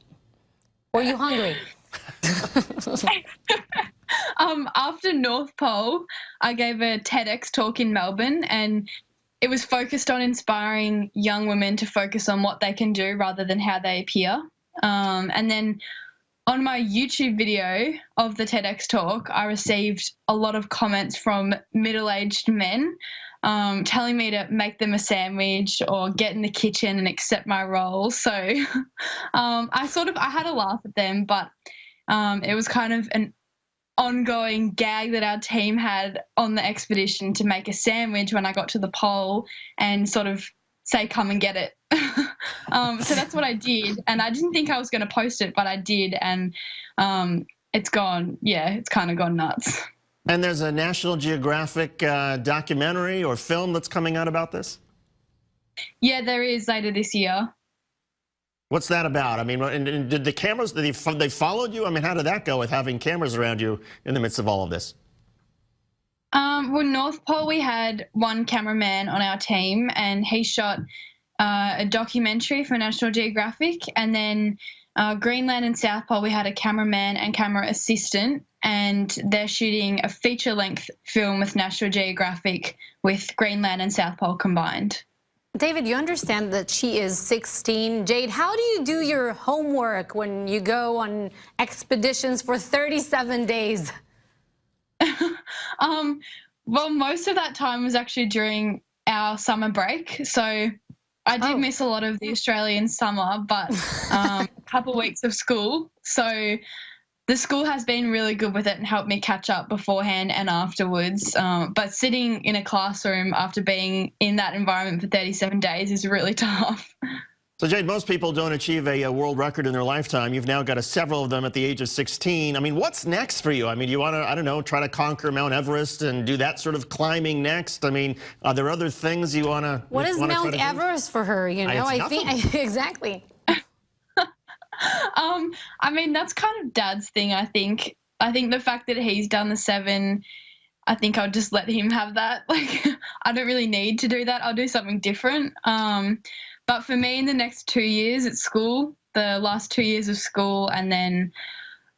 Were you hungry? After North Pole, I gave a TEDx talk in Melbourne, and it was focused on inspiring young women to focus on what they can do rather than how they appear. And then on my YouTube video of the TEDx talk, I received a lot of comments from middle-aged men telling me to make them a sandwich or get in the kitchen and accept my role. So I had a laugh at them, but it was kind of an ongoing gag that our team had on the expedition to make a sandwich when I got to the pole and sort of say, come and get it. So that's what I did. And I didn't think I was going to post it, but I did. And it's gone. Yeah, it's kind of gone nuts. And there's a National Geographic documentary or film that's coming out about this? Yeah, there is later this year. What's that about? I mean, and did the cameras, they followed you? I mean, how did that go with having cameras around you in the midst of all of this? Well, North Pole, we had one cameraman on our team, and he shot a documentary for National Geographic. And then Greenland and South Pole, we had a cameraman and camera assistant, and they're shooting a feature-length film with National Geographic with Greenland and South Pole combined. David, you understand that she is 16. Jade, how do you do your homework when you go on expeditions for 37 days? Well, most of that time was actually during our summer break. So I did miss a lot of the Australian summer, but a couple of weeks of school. So the school has been really good with it and helped me catch up beforehand and afterwards. But sitting in a classroom after being in that environment for 37 days is really tough. So, Jade, most people don't achieve a world record in their lifetime. You've now got several of them at the age of 16. I mean, what's next for you? I mean, you want to, I don't know, try to conquer Mount Everest and do that sort of climbing next? I mean, are there other things you want to What is Mount Everest for her, you know? I think, exactly. I mean, that's kind of Dad's thing, I think. I think the fact that he's done the 7, I think I'll just let him have that. Like, I don't really need to do that. I'll do something different. But for me, in the next 2 years at school, the last 2 years of school, and then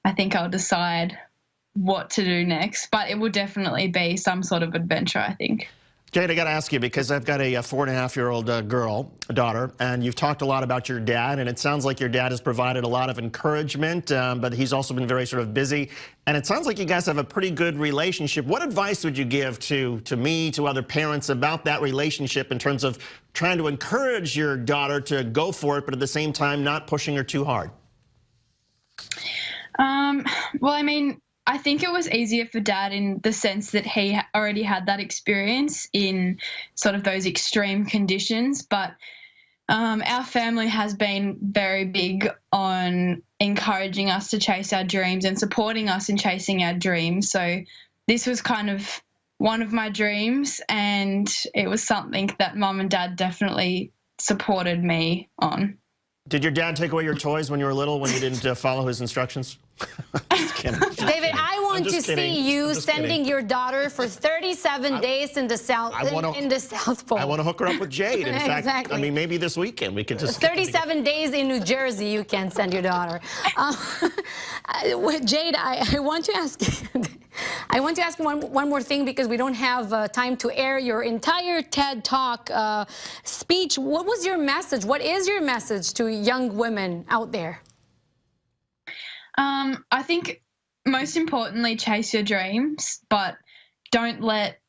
I think I'll decide what to do next. But it will definitely be some sort of adventure, I think. Jade, I got to ask you, because I've got a 4.5-year-old girl, a daughter, and you've talked a lot about your dad, and it sounds like your dad has provided a lot of encouragement, but he's also been very sort of busy. And it sounds like you guys have a pretty good relationship. What advice would you give to me, to other parents about that relationship in terms of trying to encourage your daughter to go for it, but at the same time not pushing her too hard? Well, I mean, I think it was easier for Dad in the sense that he already had that experience in sort of those extreme conditions. But our family has been very big on encouraging us to chase our dreams and supporting us in chasing our dreams. So this was kind of one of my dreams, and it was something that Mum and Dad definitely supported me on. Did your dad take away your toys when you were little when you didn't follow his instructions? Just kidding. David, I want to see you sending your daughter for 37 days in the South Pole. I want to hook her up with Jade. In fact, Exactly. I mean, maybe this weekend we could just 37 days in New Jersey, you can send your daughter. Jade, I want to ask you one more thing, because we don't have time to air your entire TED Talk speech. What was your message? What is your message to young women out there? I think most importantly, chase your dreams, but don't let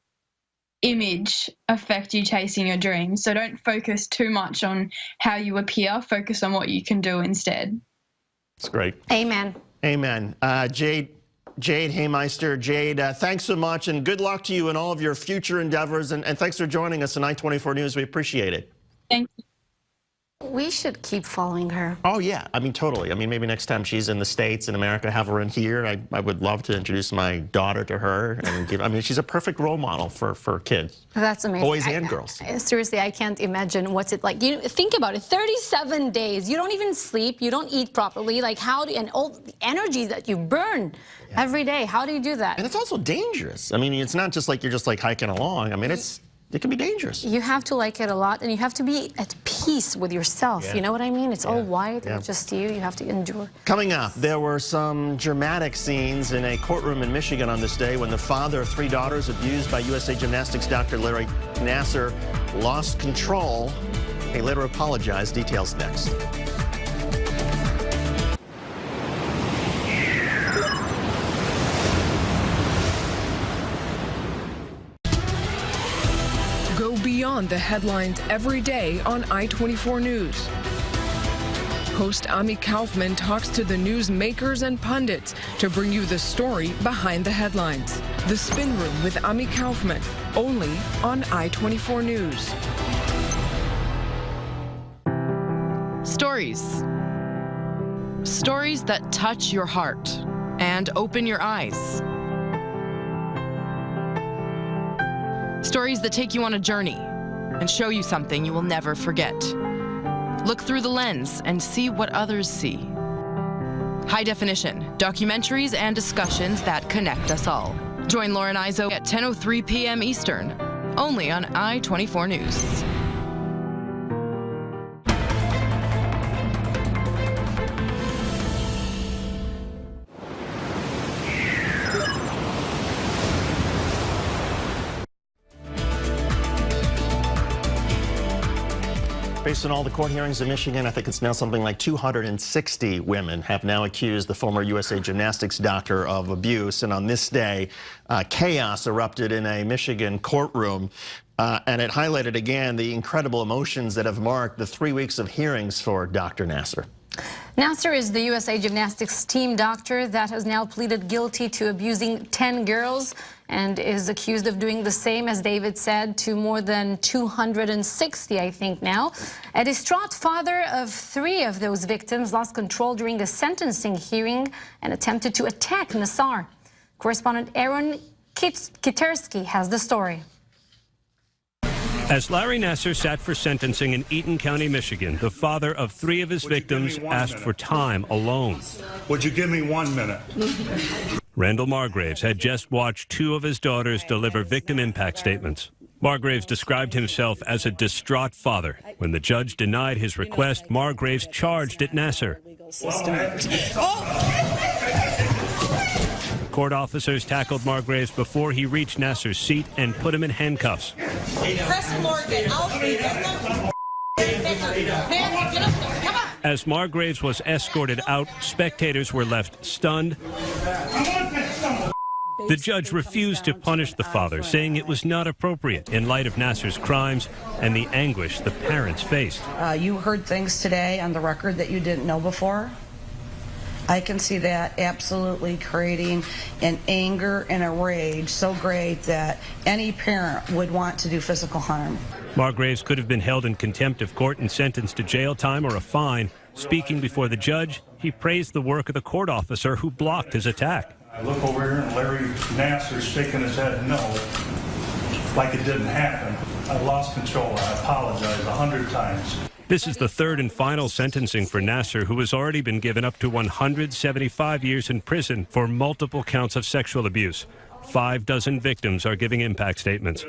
image affect you chasing your dreams. So don't focus too much on how you appear. Focus on what you can do instead. That's great. Amen. Amen. Jade, Jade Haymeister. Jade, thanks so much, and good luck to you in all of your future endeavors, and thanks for joining us on I-24 News. We appreciate it. Thank you. We should keep following her. Oh, yeah. I mean, totally. I mean, maybe next time she's in the States, in America, have her in here. I would love to introduce my daughter to her. And give, I mean, she's a perfect role model for kids. That's amazing. Boys and girls. Seriously, I can't imagine what's it like. You think about it, 37 days. You don't even sleep. You don't eat properly. Like, how do, and all the energy that you burn every day, how do you do that? And it's also dangerous. I mean, it's not just like you're just like hiking along. I mean, it can be dangerous. You have to like it a lot, and you have to be at peace with yourself. Yeah. You know what I mean? It's all white, Yeah. and just you. You have to endure. Coming up, there were some dramatic scenes in a courtroom in Michigan on this day when the father of 3 daughters abused by USA Gymnastics Dr. Larry Nassar lost control. He later apologized. Details next. Go beyond the headlines every day on I-24 News. Host Ami Kaufman talks to the news makers and pundits to bring you the story behind the headlines. The Spin Room with Ami Kaufman, only on I-24 News. Stories. Stories that touch your heart and open your eyes. Stories that take you on a journey and show you something you will never forget. Look through the lens and see what others see. High definition, documentaries and discussions that connect us all. Join Lauren Izzo at 10:03 p.m. Eastern, only on I-24 News. Based on all the court hearings in Michigan, I think it's now something like 260 women have now accused the former USA Gymnastics doctor of abuse. And on this day, chaos erupted in a Michigan courtroom. And it highlighted again the incredible emotions that have marked the 3 weeks of hearings for Dr. Nassar. Nassar is the USA Gymnastics team doctor that has now pleaded guilty to abusing 10 girls and is accused of doing the same, as David said, to more than 260, I think now. A distraught father of 3 of those victims lost control during a sentencing hearing and attempted to attack Nassar. Correspondent Aaron Kitersky has the story. As Larry Nassar sat for sentencing in Eaton County, Michigan, the father of 3 of his victims asked for time alone. Would you give me 1 minute? Randall Margraves had just watched 2 of his daughters deliver victim impact statements. Margraves described himself as a distraught father. When the judge denied his request, Margraves charged at Nassar. Court officers tackled Margraves before he reached Nassar's seat and put him in handcuffs. As Margraves was escorted out, spectators were left stunned. The judge refused to punish the father, saying it was not appropriate in light of Nassar's crimes and the anguish the parents faced. You heard things today on the record that you didn't know before. I can see that absolutely creating an anger and a rage so great that any parent would want to do physical harm. Margraves could have been held in contempt of court and sentenced to jail time or a fine. Speaking before the judge, he praised the work of the court officer who blocked his attack. I look over here and Larry Nassar's shaking his head no, like it didn't happen. I lost control. I apologize 100 times. This is the 3rd and final sentencing for Nassar, who has already been given up to 175 years in prison for multiple counts of sexual abuse. 6 victims are giving impact statements.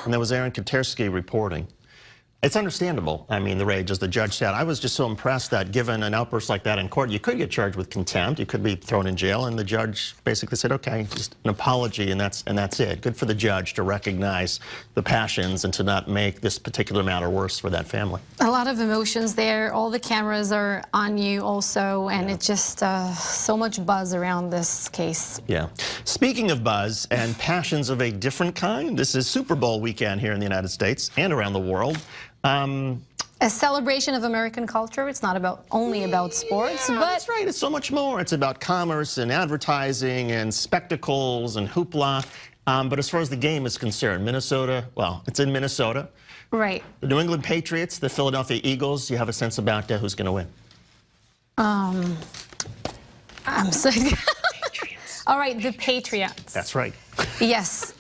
And that was Aaron Kitersky reporting. It's understandable, I mean, the rage, as the judge said. I was just so impressed that given an outburst like that in court, you could get charged with contempt, you could be thrown in jail, and the judge basically said, okay, just an apology, and that's it. Good for the judge to recognize the passions and to not make this particular matter worse for that family. A lot of emotions there. All the cameras are on you also, and it's just so much buzz around this case. Yeah. Speaking of buzz and passions of a different kind, this is Super Bowl weekend here in the United States and around the world. A celebration of American culture. It's not only about sports, but that's right. It's so much more. It's about commerce and advertising and spectacles and hoopla. But as far as the game is concerned, Minnesota, well, it's in Minnesota. Right. The New England Patriots, the Philadelphia Eagles, you have a sense about who's going to win? I'm sorry. All right, the Patriots. That's right. Yes.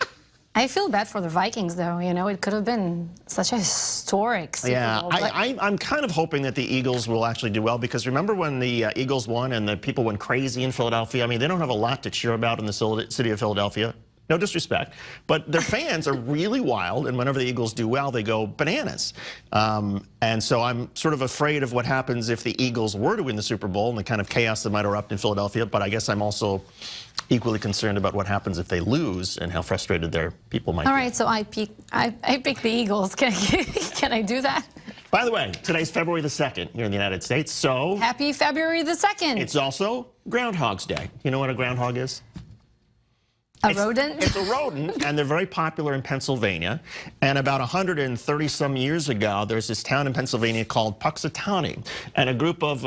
I feel bad for the Vikings, though. You know, it could have been such a historic Super Bowl. I'm kind of hoping that the Eagles will actually do well, because remember when the Eagles won and the people went crazy in Philadelphia? I mean, they don't have a lot to cheer about in the city of Philadelphia. No disrespect, but their fans are really wild, and whenever the Eagles do well, they go bananas. And so I'm sort of afraid of what happens if the Eagles were to win the Super Bowl and the kind of chaos that might erupt in Philadelphia, but I guess I'm also equally concerned about what happens if they lose and how frustrated their people might be. All right, so I pick the Eagles. Can I do that? By the way, today's February the 2nd here in the United States, so... Happy February the 2nd. It's also Groundhog's Day. You know what a groundhog is? A rodent? It's a rodent, and they're very popular in Pennsylvania. And about 130-some years ago, there's this town in Pennsylvania called Puxatawny, and a group of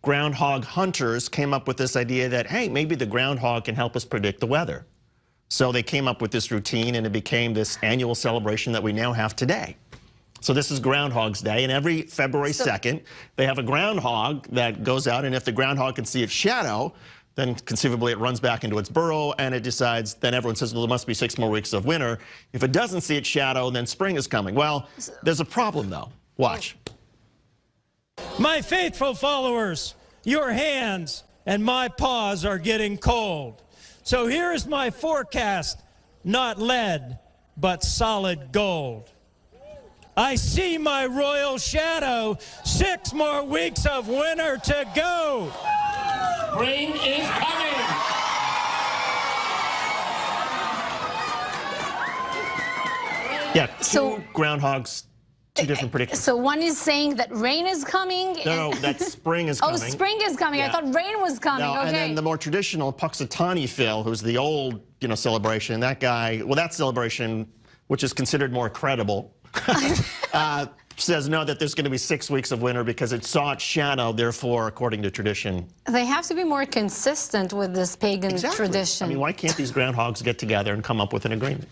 groundhog hunters came up with this idea that, hey, maybe the groundhog can help us predict the weather. So they came up with this routine, and it became this annual celebration that we now have today. So this is Groundhog's Day, and every February 2nd, they have a groundhog that goes out, and if the groundhog can see its shadow, then conceivably it runs back into its burrow, and it decides, then everyone says, well, there must be 6 more weeks of winter. If it doesn't see its shadow, then spring is coming. Well, there's a problem, though. Watch. My faithful followers, your hands and my paws are getting cold. So here's my forecast, not lead, but solid gold. I see my royal shadow, 6 more weeks of winter to go. Spring is coming. Yeah, two groundhogs, two different predictions. So one is saying that rain is coming. No, that spring is coming. Oh, spring is coming. Yeah. I thought rain was coming. No, okay. and then the more traditional Puxatawny Phil, who's the old, celebration, that guy, well, that celebration, which is considered more credible, says no, that there's going to be 6 weeks of winter because it saw its shadow, therefore, according to tradition. They have to be more consistent with this pagan tradition. I mean, why can't these groundhogs get together and come up with an agreement?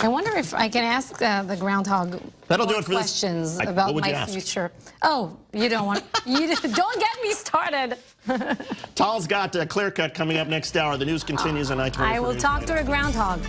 I wonder if I can ask the groundhog questions about my future. Oh, you don't want, don't get me started. Tal's got a clear cut coming up next hour. The news continues on I-24. I will talk to a groundhog.